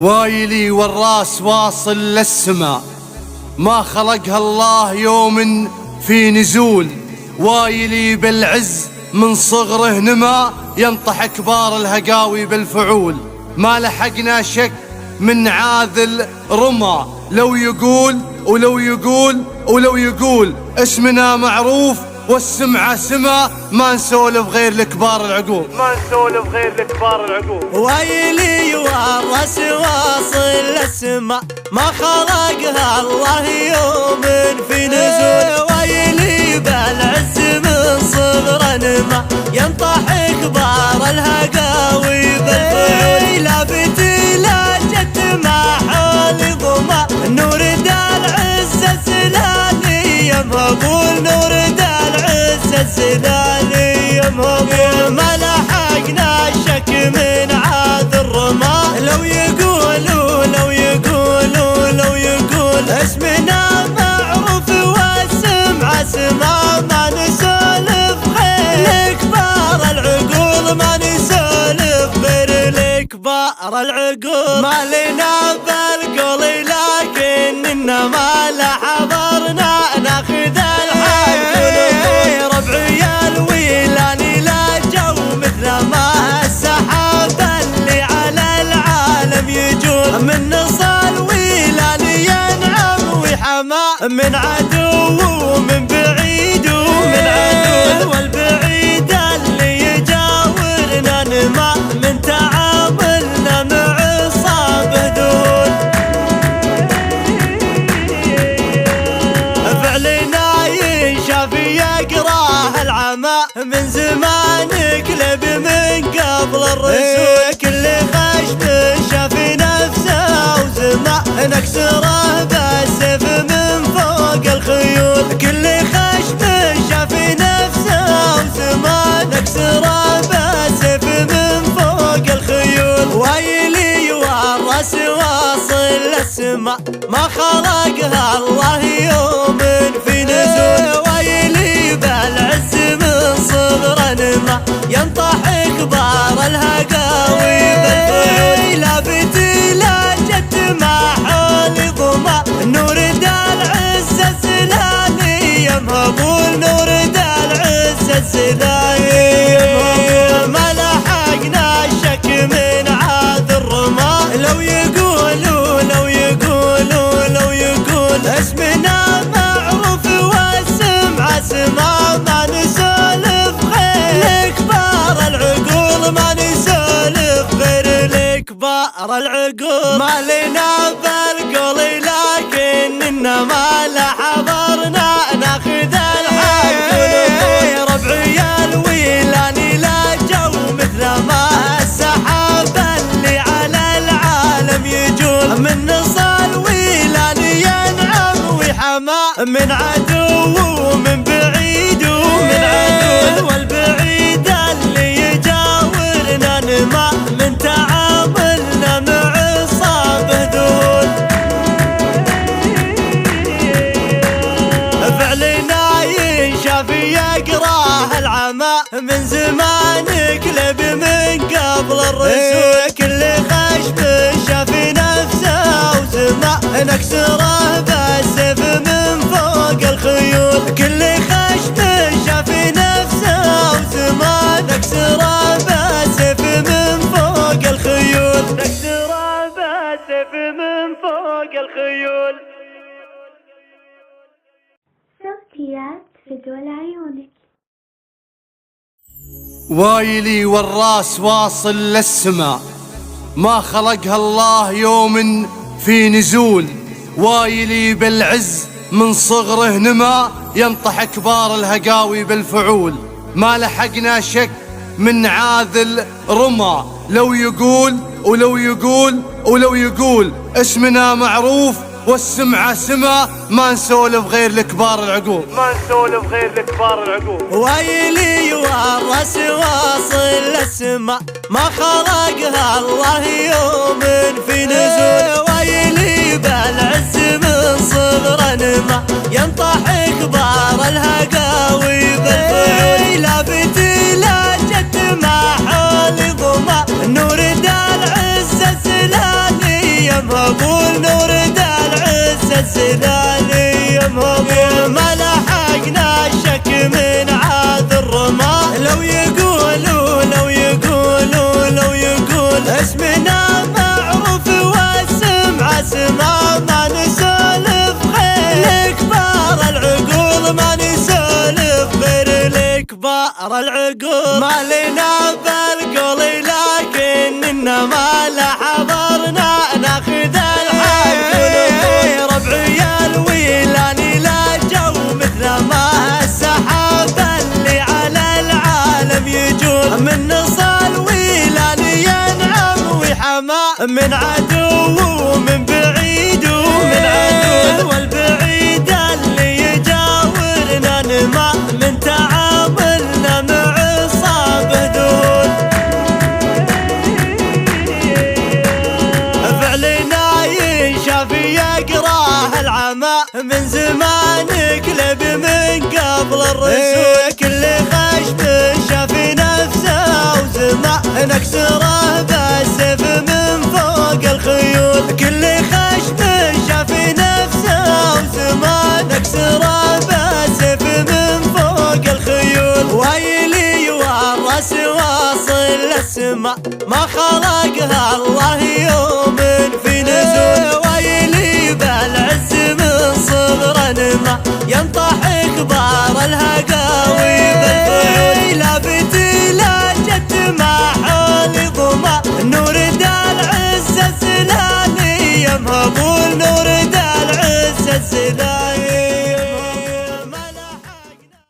وايلي والراس واصل للسما، ما خلقها الله يوم في نزول. وايلي بالعز من صغره نما، ينطح كبار الهقاوي بالفعول. ما لحقنا شك من عاذل رمى، لو يقول ولو يقول اسمنا معروف والسمعة سما. ما نسولف غير لكبار العقول، وايلي والراس واصل للسما، ما خلقها الله يوم في نزول. وايلي بالعز من صغر نما، ينطح كبار الهقاوي بالفعول. لا فتيلة جت مع حول ضما، نور دا العز السلالي مهبول. نور دا العز السلالي مهبول. ما لحقنا الشك من عاد الرمى، لو يقول اسمنا معروف والسمعة سما. ما نسولف غير لكبار العقول، ما نسولف غير لكبار العقول. ما لنا بالقول لكننا ما لحضرنا ناخذ الحق ونقول. ربعي الويلاني لا جو مثل ما السحاب اللي على العالم يجول. من نصال ويلاني ينعم ويحمى، من عدو ومن بعيد ومن عدو. والبعيد اللي يجاورنا نما، من تعاملنا مع صابه دول. فعلنا ينشاف يقراه العمى، من زمانك لب من قبل الرسول. كل خشب شاف نفسه وزما، نكسره بالسيف من فوق الخيول. كل خشب شاف نفسه وزما، نكسره بالسيف من فوق الخيول. وايلي والراس واصل للسما، ما خلقها الله يوم في نزول. وايلي بالعز من صغر نما، ينطح كبار الهقاوي بالفعول. لا فتيلة جت مع حول ضما، نور دا العز السلالي مهبول. نور دا العز السلالي مهبول. ما لحقنا الشك من عاد الرمى، لو يقول اسمنا معروف والسمعة سما. ما نسولف غير لكبار العقول، ما نسولف غير لكبار العقول. ما لنا بالقول لكننا ما لحضرنا ناخذ الحق ونقول. ربعي الويلاني لا جو مثل ما السحاب اللي على العالم يجول. من نصال ويلاني ينعم ويحمى، من عدو ومن بعيد ومن عدو. والبعيد اللي يجاورنا نما، من تعاملنا مع صابه دول. فعلنا ينشاف يقراه العمى، من زمانك لب من قبل الرسول. كل خشب شاف نفسه وزما، نكسره بالسيف من فوق الخيول. كل خشب شاف نفسه وزما، نكسره بالسيف من فوق الخيول. نكسره بالسيف من فوق الخيول. صوتيات فدوى عيونك. وايلي والراس واصل للسما، ما خلقها الله يوم في نزول. وايلي بالعز من صغره نما، ينطح كبار الهقاوي بالفعول. ما لحقنا شك من عاذل رمى، لو يقول اسمنا معروف والسمعة سما. ما نسولف غير لكبار العقول، وايلي والراس واصل للسما، ما خلقها الله يوم في نزول. وايلي بالعز من صغر نما، ينطح كبار الهقاوي بالفعول. لا فتيلة جت مع حول ضما، نور دا العز السلالي كبار العقول. ما لنا بالقول لكن إنما لحضرنا ناخذ الحق والأمور. ربعي الويلاني لا جو مثل ما السحاب اللي على العالم يجول. من نصال ويلاني ينعم ويحمى من عدو ومن بعيد ومن عدو. والبعيد اللي يجاورنا نما من تعاملنا مع صابه دول. فعلنا ينشاف يقراه العمى من زمان قلب من قبل الرسول. كل خشم شاف نفسه وزما نكسره بالسيف من فوق الخيول. كل خشم شاف نفسه وزما نكسره بالسيف من فوق الخيول. ويلي والراس واصل للسما ما خلقها الله يوم في نزول. ويلي بالعز من صغر نما ينطح كبار الهقا